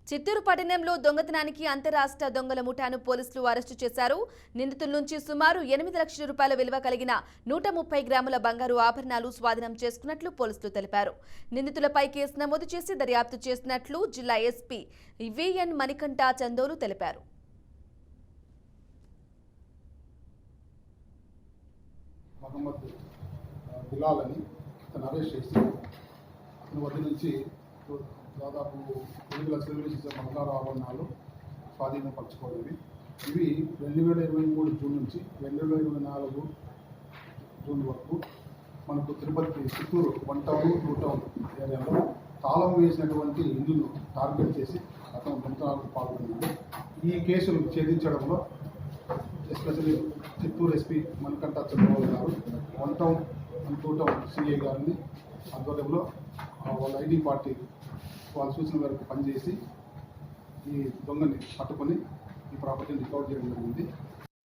చిత్తూరు పట్టణంలో దొంగతనానికి అంతరాష్ట్ర దొంగల ముఠాను పోలీసులు అరెస్టు చేశారు. నిందితుల నుంచి సుమారు 8 లక్షల రూపాయల విలువ కలిగిన 130 గ్రాముల బంగారు ఆభరణాలు స్వాధీనం చేసుకున్నట్లు పోలీసులు తెలిపారు. నిందితులపై కేసు నమోదు చేసి దర్యాప్తు చేస్తున్నట్లు జిల్లా ఎస్పీ విఎన్ మణికంఠ చందోలు తెలిపారు. దాదాపు 8 లక్షల విలువ బంగారు ఆభరణాలు స్వాధీనపరచుకోవాలి. ఇవి 2023 జూన్ నుంచి 2024 జూన్ వరకు మనకు తిరుపతి చిత్తూరు 1 టౌన్ 2 టౌన్ ఏరియాలో తాళం వేసినటువంటి ఇల్లును టార్గెట్ చేసి అతను దొంగతనాలకు పాల్గొన్నాడు. ఈ కేసులు ఛేదించడంలో ఎస్పెషల్లీ చిత్తూరు ఎస్పీ మణికంఠ చంద్రబాబు గారు 1 టౌన్ 2 టౌన్ సిఐ గారిని ఆధ్వర్యంలో వాళ్ళ ఐడి పార్టీ వాళ్ళ సూచన మేరకు పనిచేసి ఈ దొంగని పట్టుకొని ఈ ప్రాపర్టీని రికవర్ చేయడం జరిగింది.